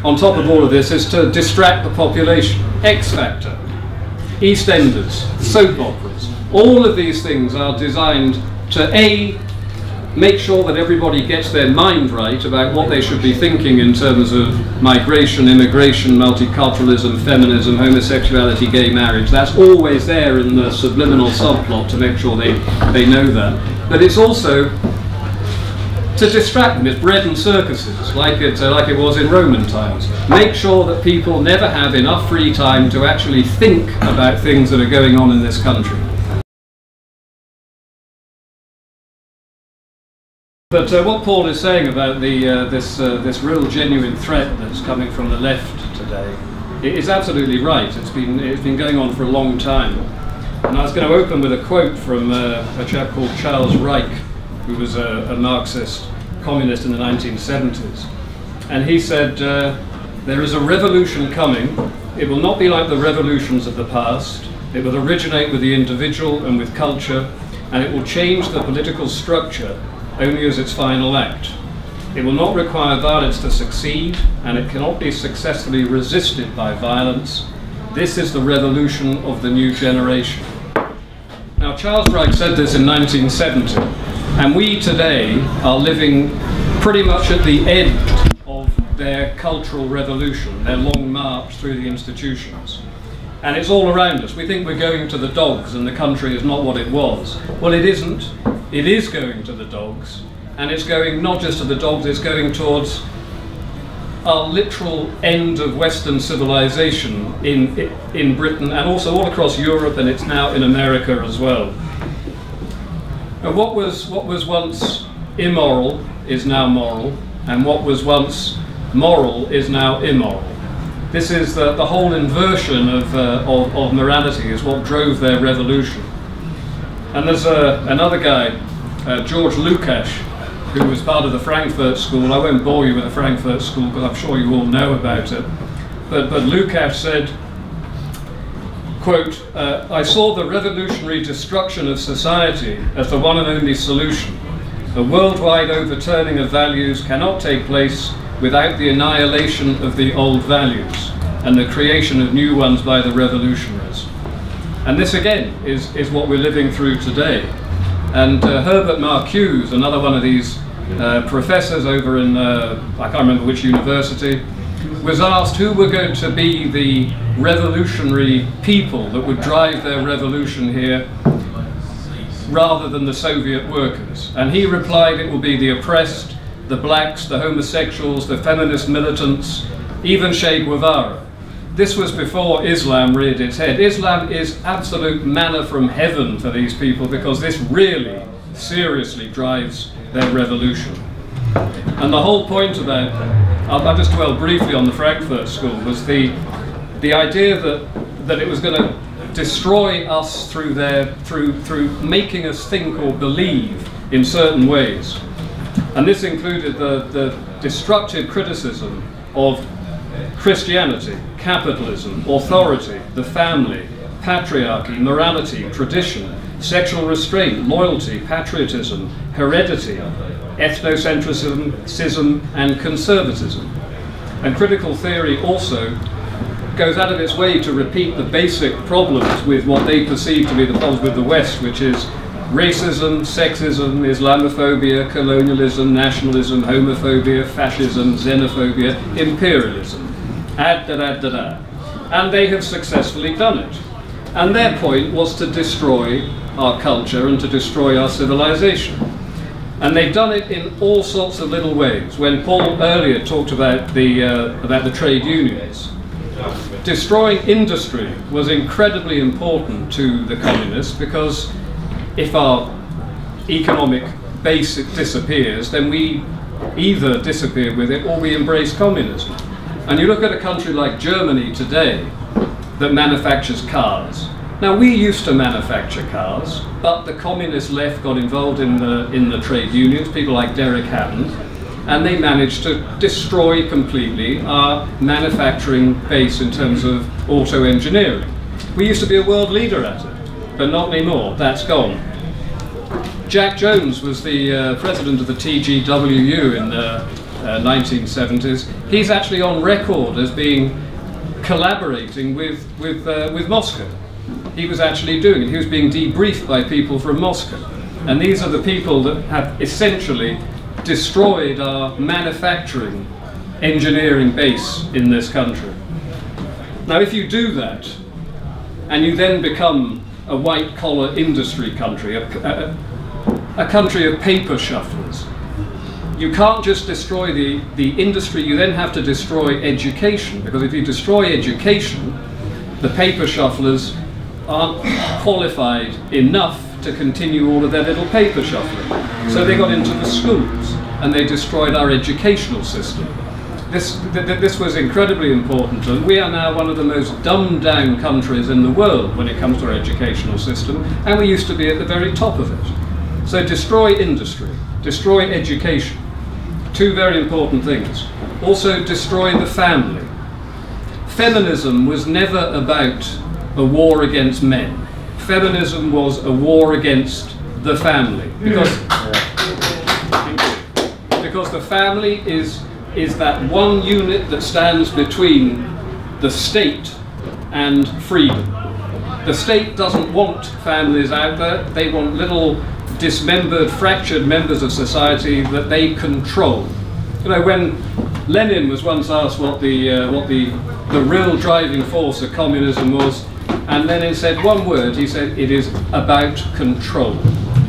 on top of all of this is to distract the population. X Factor, EastEnders, soap operas, all of these things are designed to A, make sure that everybody gets their mind right about what they should be thinking in terms of migration, immigration, multiculturalism, feminism, homosexuality, gay marriage. That's always there in the subliminal subplot to make sure they know that. But it's also to distract them. It's bread and circuses, like it was in Roman times. Make sure that people never have enough free time to actually think about things that are going on in this country. But what Paul is saying about this real genuine threat that's coming from the left today is absolutely right. It's been going on for a long time. And I was going to open with a quote from a chap called Charles Reich, who was a Marxist communist in the 1970s. And he said, there is a revolution coming. It will not be like the revolutions of the past. It will originate with the individual and with culture, and it will change the political structure only as its final act. It will not require violence to succeed, and it cannot be successfully resisted by violence. This is the revolution of the new generation. Now, Charles Reich said this in 1970, and we today are living pretty much at the end of their cultural revolution, their long march through the institutions. And it's all around us. We think we're going to the dogs and the country is not what it was. Well, it isn't. It is going to the dogs, and it's going not just to the dogs, it's going towards our literal end of Western civilization in Britain and also all across Europe, and it's now in America as well. And what was once immoral is now moral, and what was once moral is now immoral. This is the whole inversion of morality is what drove their revolution. And there's another guy, George Lukács, who was part of the Frankfurt School. I won't bore you with the Frankfurt School because I'm sure you all know about it. But Lukács said, quote, I saw the revolutionary destruction of society as the one and only solution. A worldwide overturning of values cannot take place without the annihilation of the old values and the creation of new ones by the revolutionaries. And this again is what we're living through today. And Herbert Marcuse, another one of these professors over in, I can't remember which university, was asked who were going to be the revolutionary people that would drive their revolution here rather than the Soviet workers. And he replied it will be the oppressed, the blacks, the homosexuals, the feminist militants, even Che Guevara. This was before Islam reared its head. Islam is absolute manna from heaven for these people because this really seriously drives their revolution. And the whole point of that, I'll just dwell briefly on the Frankfurt School, was the idea that it was going to destroy us through making us think or believe in certain ways. And this included the destructive criticism of Christianity, capitalism, authority, the family, patriarchy, morality, tradition, sexual restraint, loyalty, patriotism, heredity, ethnocentrism, and conservatism. And critical theory also goes out of its way to repeat the basic problems with what they perceive to be the problems with the West, which is racism, sexism, Islamophobia, colonialism, nationalism, homophobia, fascism, xenophobia, imperialism. And they have successfully done it. And their point was to destroy our culture and to destroy our civilization. And they've done it in all sorts of little ways. When Paul earlier talked about the trade unions, destroying industry was incredibly important to the communists because if our economic base disappears, then we either disappear with it or we embrace communism. And you look at a country like Germany today that manufactures cars. Now, we used to manufacture cars, but the communist left got involved in the trade unions, people like Derek Hatton, and they managed to destroy completely our manufacturing base in terms of auto engineering. We used to be a world leader at it, but not anymore. That's gone. Jack Jones was the president of the TGWU 1970s, he's actually on record as being collaborating with Moscow. He was actually doing it. He was being debriefed by people from Moscow. And these are the people that have essentially destroyed our manufacturing, engineering base in this country. Now, if you do that, and you then become a white-collar industry country, a country of paper shufflers, you can't just destroy the industry, you then have to destroy education, because if you destroy education, the paper shufflers aren't qualified enough to continue all of their little paper shuffling. So they got into the schools and they destroyed our educational system. This was incredibly important, and we are now one of the most dumbed down countries in the world when it comes to our educational system, and we used to be at the very top of it. So destroy industry, destroy education. Two very important things. Also destroy the family. Feminism was never about a war against men. Feminism was a war against the family, because the family is that one unit that stands between the state and freedom. The state doesn't want families out there. They want little dismembered, fractured members of society that they control. You know, when Lenin was once asked what the real driving force of communism was, and Lenin said one word. He said, it is about control.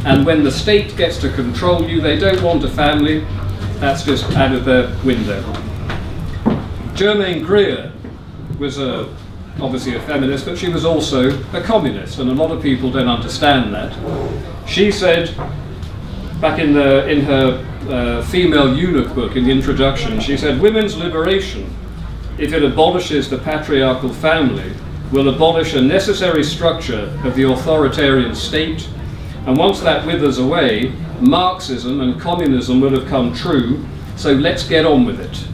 And when the state gets to control you, they don't want a family. That's just out of the window. Germaine Greer was obviously a feminist, but she was also a communist, and a lot of people don't understand that. She said, back in her Female Eunuch book, in the introduction, she said, women's liberation, if it abolishes the patriarchal family, will abolish a necessary structure of the authoritarian state, and once that withers away, Marxism and communism will have come true, so let's get on with it.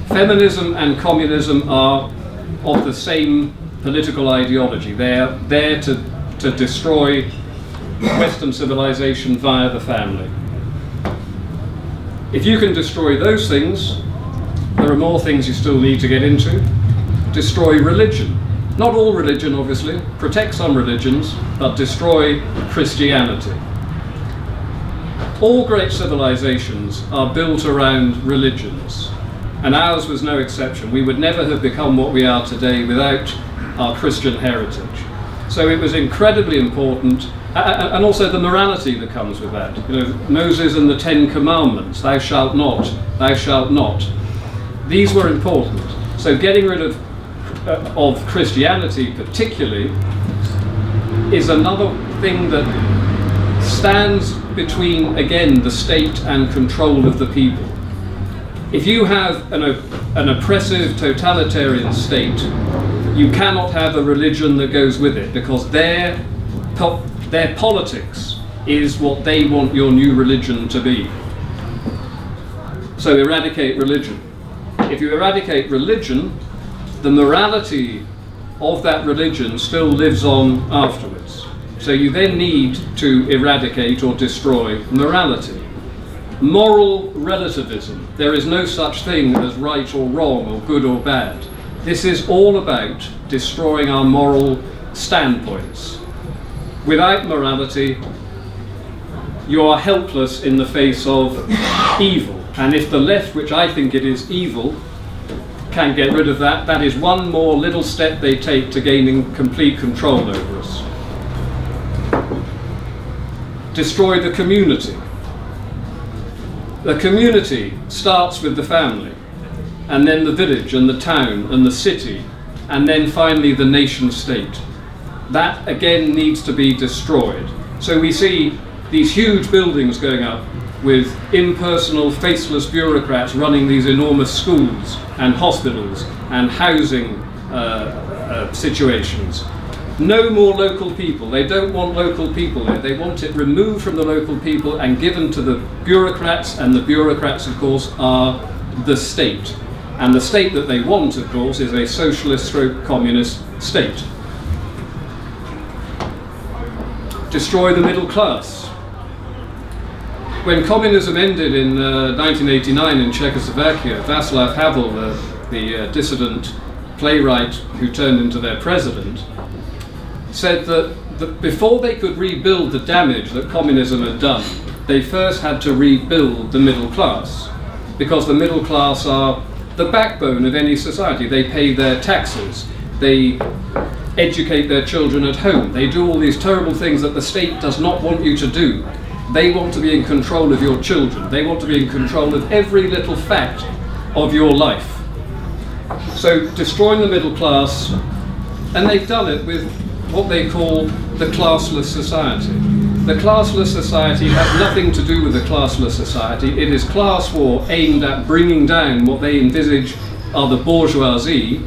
Feminism and communism are of the same political ideology. They're there to destroy Western civilization via the family. If you can destroy those things, there are more things you still need to get into. Destroy religion. Not all religion, obviously. Protect some religions, but destroy Christianity. All great civilizations are built around religions, and ours was no exception. We would never have become what we are today without our Christian heritage. So it was incredibly important, and also the morality that comes with that. You know, Moses and the 10 Commandments, thou shalt not, thou shalt not. These were important. So getting rid of Christianity particularly is another thing that stands between, again, the state and control of the people. If you have an oppressive totalitarian state, you cannot have a religion that goes with it, because their politics is what they want your new religion to be. So eradicate religion. If you eradicate religion, the morality of that religion still lives on afterwards. So you then need to eradicate or destroy morality. Moral relativism. There is no such thing as right or wrong or good or bad. This is all about destroying our moral standpoints. Without morality, you are helpless in the face of evil. And if the left, which I think it is evil, can get rid of that, that is one more little step they take to gaining complete control over us. Destroy the community. The community starts with the family, and then the village and the town and the city, and then finally the nation state. That again needs to be destroyed. So we see these huge buildings going up with impersonal, faceless bureaucrats running these enormous schools and hospitals and housing situations. No more local people. They don't want local people there. They want it removed from the local people and given to the bureaucrats, and the bureaucrats, of course, are the state. And the state that they want, of course, is a socialist/communist state. Destroy the middle class. when communism ended in 1989 in Czechoslovakia, Václav Havel, the dissident playwright who turned into their president, said that before they could rebuild the damage that communism had done, they first had to rebuild the middle class, because the middle class are the backbone of any society. They pay their taxes, they educate their children at home, they do all these terrible things that the state does not want you to do. They want to be in control of your children, they want to be in control of every little fact of your life. So destroying the middle class, and they've done it with what they call the classless society. The classless society has nothing to do with the classless society. It is class war aimed at bringing down what they envisage are the bourgeoisie,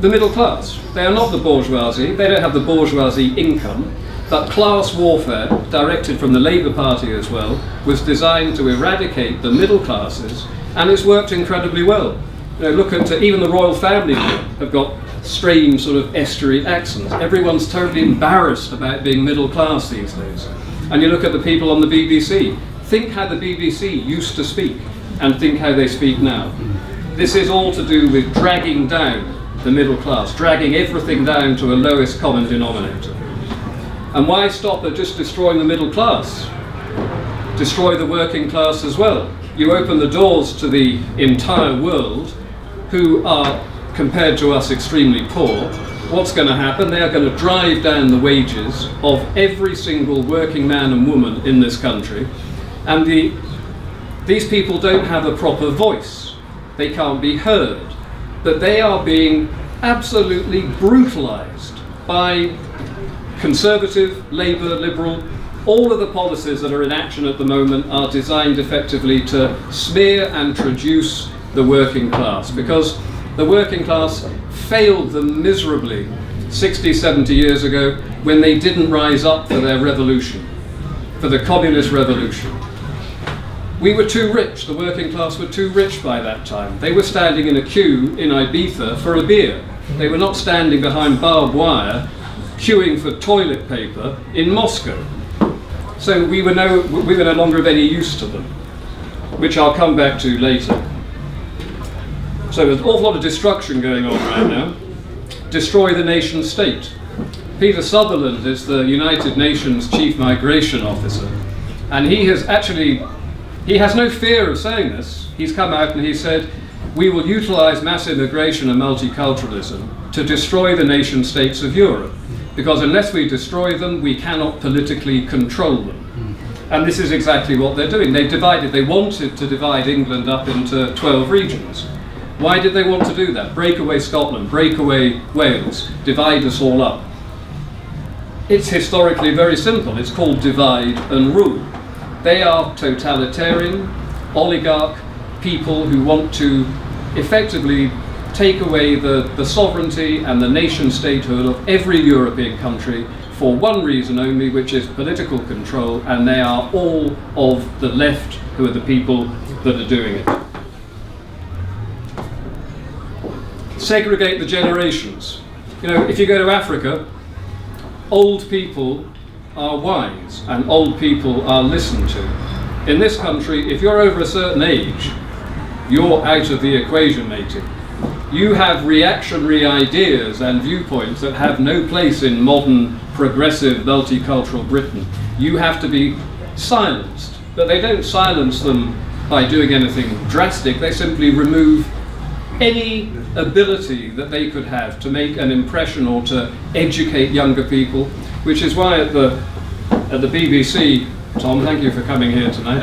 the middle class. They are not the bourgeoisie, they don't have the bourgeoisie income, but class warfare, directed from the Labour Party as well, was designed to eradicate the middle classes, and it's worked incredibly well. You know, look at even the royal family have got strange sort of estuary accents. Everyone's totally embarrassed about being middle class these days. And you look at the people on the BBC, think how the BBC used to speak and think how they speak now. This is all to do with dragging down the middle class, dragging everything down to a lowest common denominator. And why stop at just destroying the middle class? Destroy the working class as well. You open the doors to the entire world, who are, compared to us, extremely poor. What's going to happen? They are going to drive down the wages of every single working man and woman in this country. And these people don't have a proper voice. They can't be heard. But they are being absolutely brutalized by Conservative, Labour, Liberal. All of the policies that are in action at the moment are designed effectively to smear and traduce the working class, because the working class failed them miserably 60, 70 years ago when they didn't rise up for their revolution, for the communist revolution. We were too rich, the working class were too rich by that time. They were standing in a queue in Ibiza for a beer. They were not standing behind barbed wire queuing for toilet paper in Moscow. So we were no longer of any use to them, which I'll come back to later. So there's an awful lot of destruction going on right now. Destroy the nation state. Peter Sutherland is the United Nations Chief Migration Officer, and he has no fear of saying this. He's come out and he said, we will utilize mass immigration and multiculturalism to destroy the nation states of Europe, because unless we destroy them, we cannot politically control them. And this is exactly what they're doing. They wanted to divide England up into 12 regions. Why did they want to do that? Break away Scotland, break away Wales, divide us all up. It's historically very simple. It's called divide and rule. They are totalitarian, oligarch people who want to effectively take away the sovereignty and the nation statehood of every European country for one reason only, which is political control, and they are all of the left who are the people that are doing it. Segregate the generations. You know, if you go to Africa, old people are wise and old people are listened to. In this country, if you're over a certain age, you're out of the equation, matey. You have reactionary ideas and viewpoints that have no place in modern, progressive, multicultural Britain. You have to be silenced. But they don't silence them by doing anything drastic. They simply remove any ability that they could have to make an impression or to educate younger people, which is why at the BBC, Tom, thank you for coming here tonight,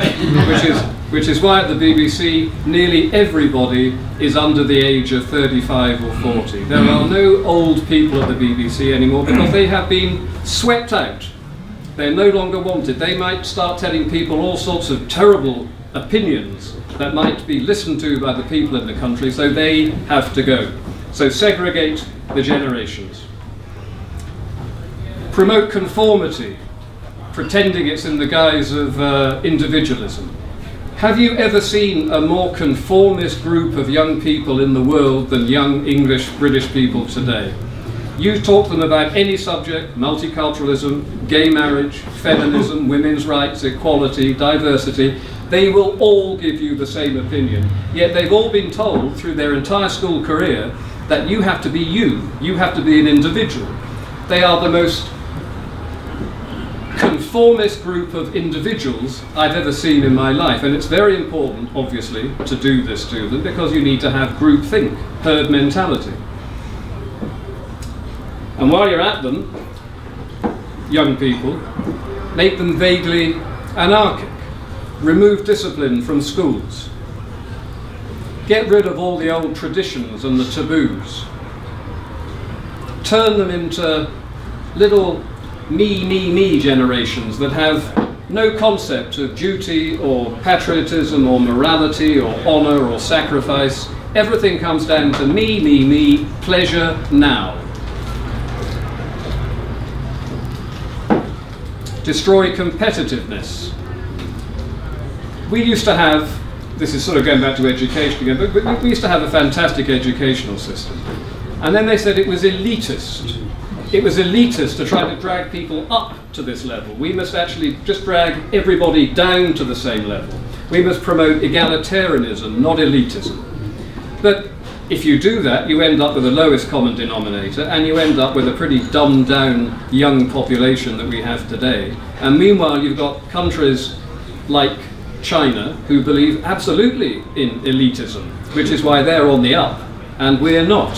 which is why at the BBC nearly everybody is under the age of 35 or 40. There are no old people at the BBC anymore because they have been swept out. They're no longer wanted. They might start telling people all sorts of terrible opinions that might be listened to by the people in the country, so they have to go. So segregate the generations. Promote conformity, pretending it's in the guise of individualism. Have you ever seen a more conformist group of young people in the world than young English British people today? You talk to them about any subject, multiculturalism, gay marriage, feminism, women's rights, equality, diversity, they will all give you the same opinion. Yet they've all been told through their entire school career that you have to be you have to be an individual. They are the most conformist group of individuals I've ever seen in my life, and it's very important, obviously, to do this to them because you need to have groupthink, herd mentality. And while you're at them, young people, make them vaguely anarchic. Remove discipline from schools. Get rid of all the old traditions and the taboos. Turn them into little me generations that have no concept of duty or patriotism or morality or honour or sacrifice. Everything comes down to me, pleasure now. Destroy competitiveness. We used to have, this is sort of going back to education again, but we used to have a fantastic educational system. And then they said it was elitist. It was elitist to try to drag people up to this level. We must actually just drag everybody down to the same level. We must promote egalitarianism, not elitism. But if you do that, you end up with the lowest common denominator, and you end up with a pretty dumbed down young population that we have today. And meanwhile, you've got countries like China who believe absolutely in elitism, which is why they're on the up and we're not.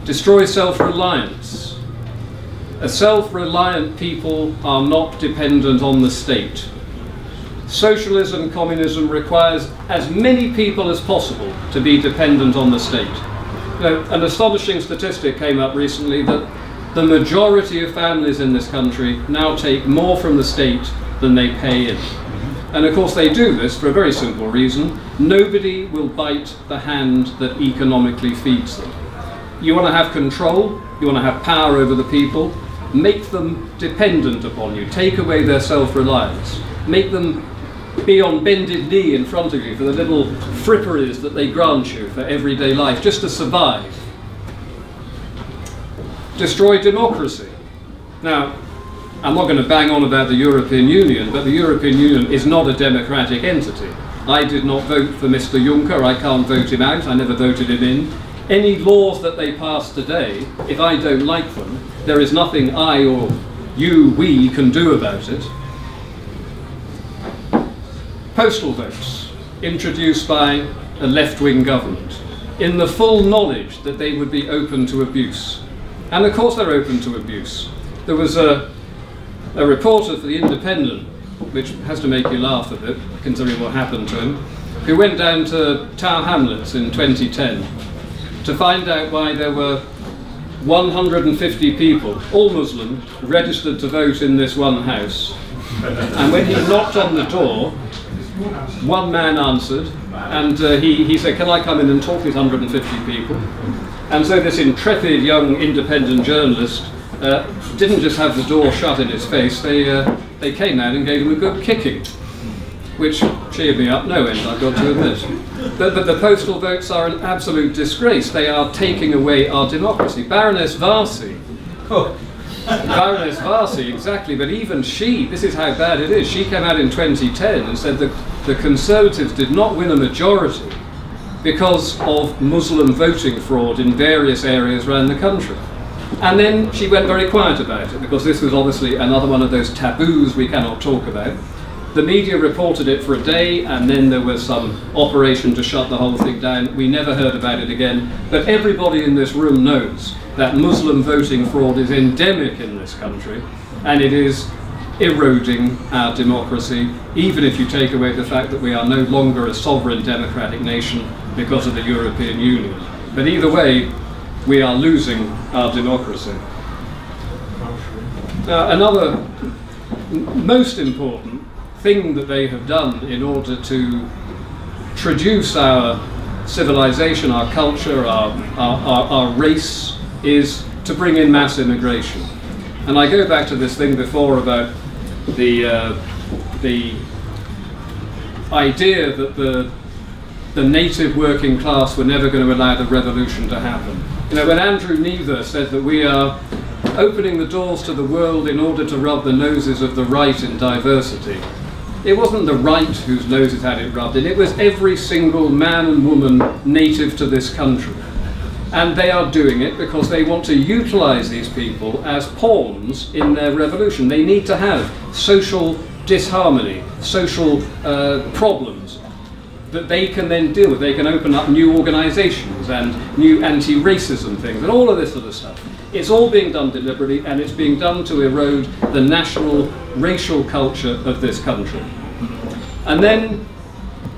Destroy self-reliance. A self-reliant people are not dependent on the state. Socialism, communism requires as many people as possible to be dependent on the state. An astonishing statistic came up recently that the majority of families in this country now take more from the state than they pay in. And of course they do this for a very simple reason. Nobody will bite the hand that economically feeds them. You want to have control, you want to have power over the people, make them dependent upon you, take away their self-reliance, make them be on bended knee in front of you for the little fripperies that they grant you for everyday life, just to survive. Destroy democracy. Now, I'm not going to bang on about the European Union, but the European Union is not a democratic entity. I did not vote for Mr. Juncker, I can't vote him out, I never voted him in. Any laws that they pass today, if I don't like them, there is nothing I or you, we can do about it. Postal votes, introduced by a left-wing government, in the full knowledge that they would be open to abuse. And of course they're open to abuse. There was a reporter for The Independent, which has to make you laugh a bit, considering what happened to him, who went down to Tower Hamlets in 2010 to find out why there were 150 people, all Muslim, registered to vote in this one house. And when he knocked on the door, one man answered, and he said, "Can I come in and talk to these 150 people?" And so this intrepid young independent journalist didn't just have the door shut in his face, they came out and gave him a good kicking, which cheered me up no end, I've got to admit. But the postal votes are an absolute disgrace. They are taking away our democracy. Baroness Varsi, Baroness Varsi, exactly, but even she, this is how bad it is, she came out in 2010 and said that the Conservatives did not win a majority because of Muslim voting fraud in various areas around the country. And then she went very quiet about it, because this was obviously another one of those taboos we cannot talk about. The media reported it for a day, and then there was some operation to shut the whole thing down. We never heard about it again. But everybody in this room knows that Muslim voting fraud is endemic in this country, and it is eroding our democracy, even if you take away the fact that we are no longer a sovereign democratic nation because of the European Union. But either way, we are losing our democracy. Another most important thing that they have done in order to traduce our civilization, our culture, our race, is to bring in mass immigration. And I go back to this thing before about the idea that the native working class were never going to allow the revolution to happen. You know, when Andrew Neither said that we are opening the doors to the world in order to rub the noses of the right in diversity, it wasn't the right whose noses had it rubbed in, it was every single man and woman native to this country. And they are doing it because they want to utilize these people as pawns in their revolution. They need to have social disharmony, social problems that they can then deal with. They can open up new organizations and new anti-racism things and all of this sort of stuff. It's all being done deliberately, and it's being done to erode the national racial culture of this country. And then,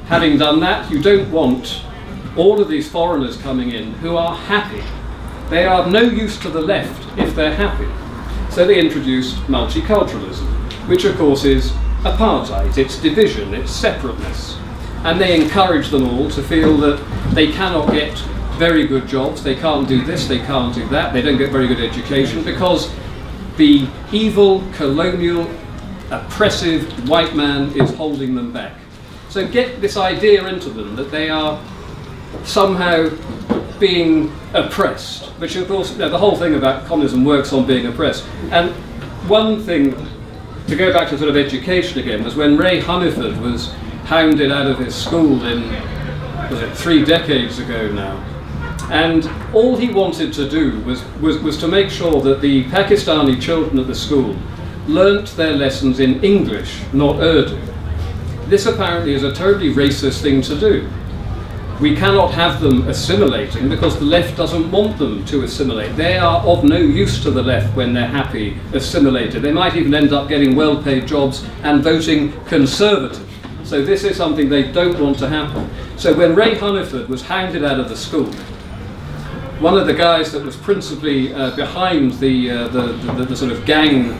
having done that, you don't want all of these foreigners coming in who are happy. They are of no use to the left if they're happy. So they introduced multiculturalism, which of course is apartheid, it's division, it's separateness. And they encourage them all to feel that they cannot get very good jobs, they can't do this, they can't do that, they don't get very good education because the evil, colonial, oppressive white man is holding them back. So get this idea into them that they are somehow being oppressed, which of course, you know, the whole thing about communism works on being oppressed. And one thing, to go back to sort of education again, was when Ray Hungerford was hounded out of his school in, was it 3 decades ago now, and all he wanted to do was to make sure that the Pakistani children at the school learnt their lessons in English, not Urdu. This apparently is a totally racist thing to do. We cannot have them assimilating because the left doesn't want them to assimilate. They are of no use to the left when they're happy assimilated. They might even end up getting well-paid jobs and voting Conservative. So this is something they don't want to happen. So when Ray Hungerford was hounded out of the school, one of the guys that was principally behind the sort of gang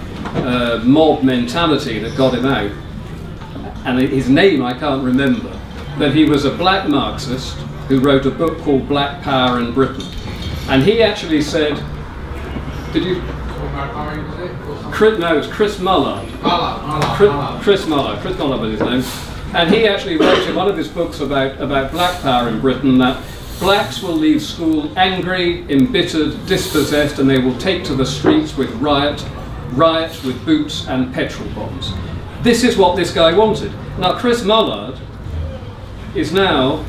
mob mentality that got him out, and his name I can't remember, but he was a black Marxist who wrote a book called Black Power in Britain. And he actually said, did you? No, it's Chris Mullard. Chris Mullard was his name. And he actually wrote in one of his books about black power in Britain that blacks will leave school angry, embittered, dispossessed, and they will take to the streets with riot with boots and petrol bombs. This is what this guy wanted. Now Chris Mullard is now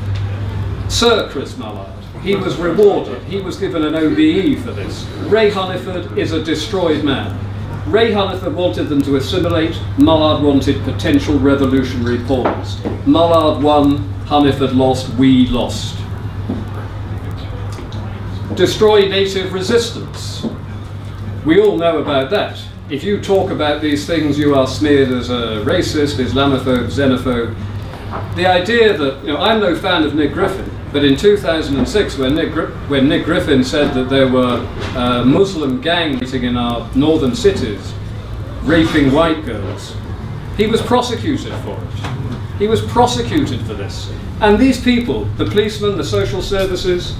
Sir Chris Mullard. He was rewarded. He was given an OBE for this. Ray Hungerford is a destroyed man. Ray Hungerford wanted them to assimilate. Mullard wanted potential revolutionary pawns. Mullard won, Hungerford lost, we lost. Destroy native resistance. We all know about that. If you talk about these things, you are smeared as a racist, Islamophobe, xenophobe. The idea that, you know, I'm no fan of Nick Griffin, but in 2006, when Nick Griffin said that there were Muslim gangs in our northern cities raping white girls, he was prosecuted for it. He was prosecuted for this. And these people, the policemen, the social services,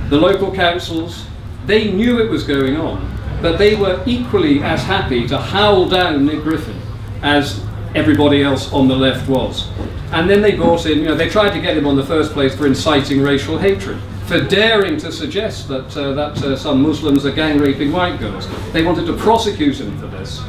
the local councils, they knew it was going on, but they were equally as happy to howl down Nick Griffin as everybody else on the left was. And then they brought in, you know, they tried to get him on the first place for inciting racial hatred, for daring to suggest that some Muslims are gang raping white girls. They wanted to prosecute him for this,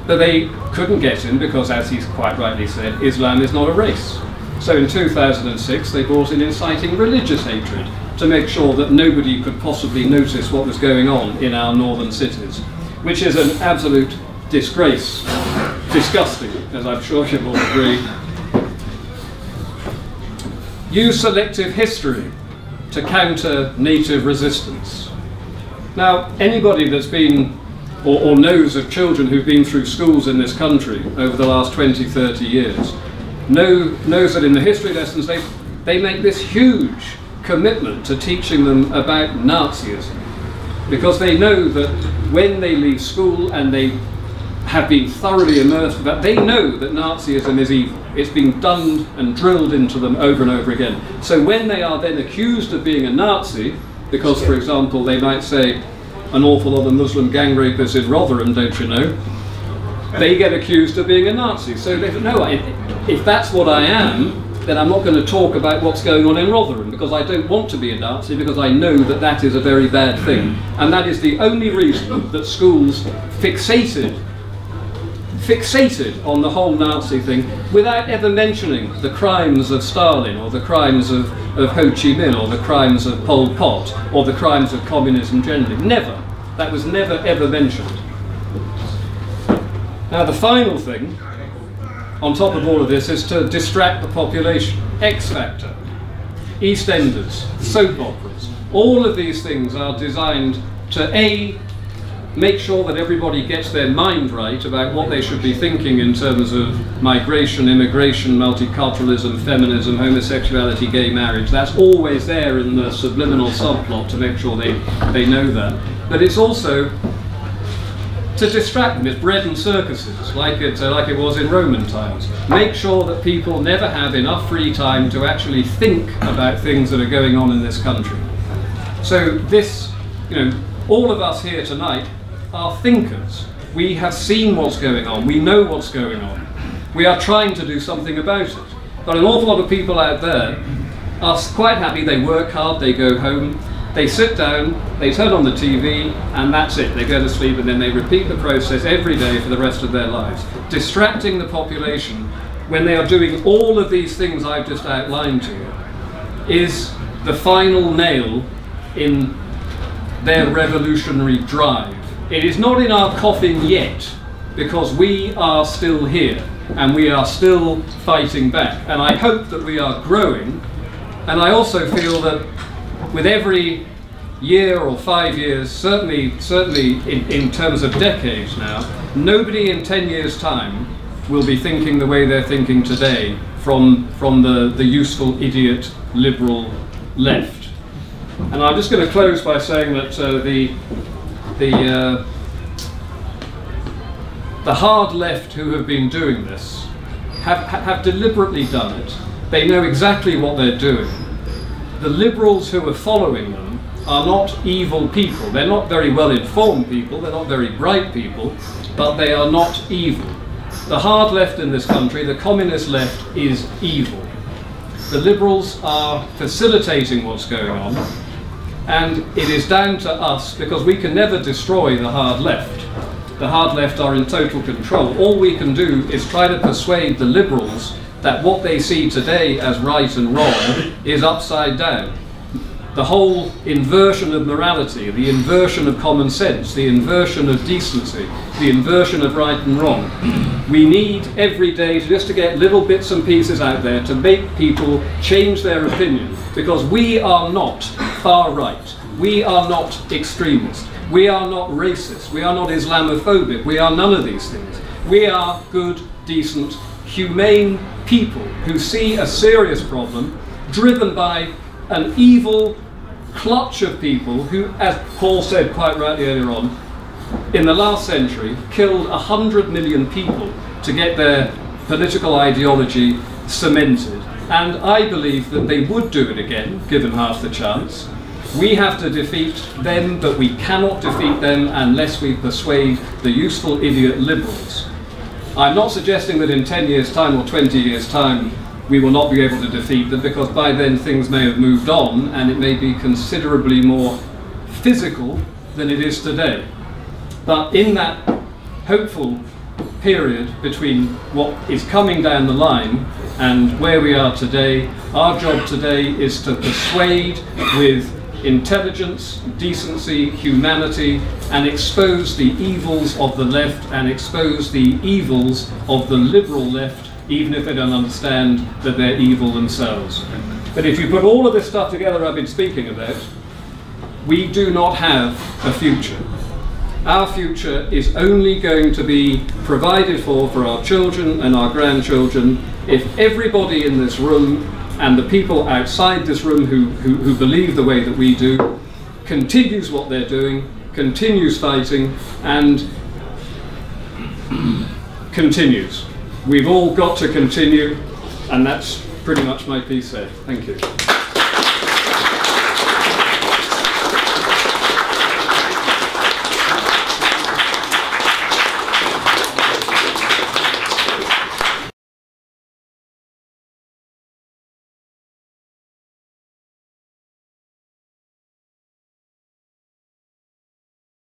but they couldn't get him because, as he's quite rightly said, Islam is not a race. So in 2006 they brought in inciting religious hatred to make sure that nobody could possibly notice what was going on in our northern cities, which is an absolute disgrace. Disgusting, as I'm sure you'll all agree. Use selective history to counter native resistance. Now, anybody that's been or knows of children who've been through schools in this country over the last 20, 30 years knows that in the history lessons they make this huge commitment to teaching them about Nazism, because they know that when they leave school and they have been thoroughly immersed in that, they know that Nazism is evil. It's been done and drilled into them over and over again. So when they are then accused of being a Nazi, because for example they might say an awful lot of Muslim gang rapists in Rotherham, don't you know, they get accused of being a Nazi. So they no, if that's what I am, then I'm not going to talk about what's going on in Rotherham, because I don't want to be a Nazi, because I know that that is a very bad thing. And that is the only reason that schools fixated on the whole Nazi thing without ever mentioning the crimes of Stalin, or the crimes of Ho Chi Minh, or the crimes of Pol Pot, or the crimes of communism generally. Never. That was never ever mentioned. Now the final thing on top of all of this is to distract the population. X Factor, EastEnders, soap operas, all of these things are designed to A, make sure that everybody gets their mind right about what they should be thinking in terms of migration, immigration, multiculturalism, feminism, homosexuality, gay marriage. That's always there in the subliminal subplot to make sure they know that. But it's also to distract them. It's bread and circuses, like it was in Roman times. Make sure that people never have enough free time to actually think about things that are going on in this country. So this, all of us here tonight are thinkers. We have seen what's going on. We know what's going on. We are trying to do something about it. But an awful lot of people out there are quite happy. They work hard, they go home, they sit down, they turn on the TV, and that's it. They go to sleep, and then they repeat the process every day for the rest of their lives. Distracting the population when they are doing all of these things I've just outlined to you is the final nail in their revolutionary drive. It is not in our coffin yet, because we are still here and we are still fighting back. And I hope that we are growing, and I also feel that with every year or 5 years, certainly in terms of decades now, nobody in 10 years' time will be thinking the way they're thinking today from the useful idiot liberal left. And I'm just going to close by saying that the hard left who have been doing this have deliberately done it. They know exactly what they're doing. The liberals who are following them are not evil people. They're not very well informed people, they're not very bright people, but they are not evil. The hard left in this country, the communist left, is evil. The liberals are facilitating what's going on, and it is down to us, because we can never destroy the hard left. The hard left are in total control. All we can do is try to persuade the liberals that what they see today as right and wrong is upside down. The whole inversion of morality, the inversion of common sense, the inversion of decency, the inversion of right and wrong. We need every day just to get little bits and pieces out there to make people change their opinion, because we are not far right, we are not extremist, we are not racist, we are not Islamophobic, we are none of these things. We are good, decent, humane people who see a serious problem driven by an evil clutch of people who, as Paul said quite rightly earlier on, in the last century killed 100 million people to get their political ideology cemented. And I believe that they would do it again, given half the chance. We have to defeat them, but we cannot defeat them unless we persuade the useful idiot liberals. I'm not suggesting that in 10 years' time or 20 years' time we will not be able to defeat them, because by then things may have moved on and it may be considerably more physical than it is today. But in that hopeful period between what is coming down the line and where we are today, our job today is to persuade with intelligence, decency, humanity, and expose the evils of the left and expose the evils of the liberal left, even if they don't understand that they're evil themselves. But if you put all of this stuff together I've been speaking about, we do not have a future. Our future is only going to be provided for our children and our grandchildren if everybody in this room and the people outside this room who believe the way that we do continues what they're doing, continues fighting, and continues. We've all got to continue, and that's pretty much my piece there. Thank you.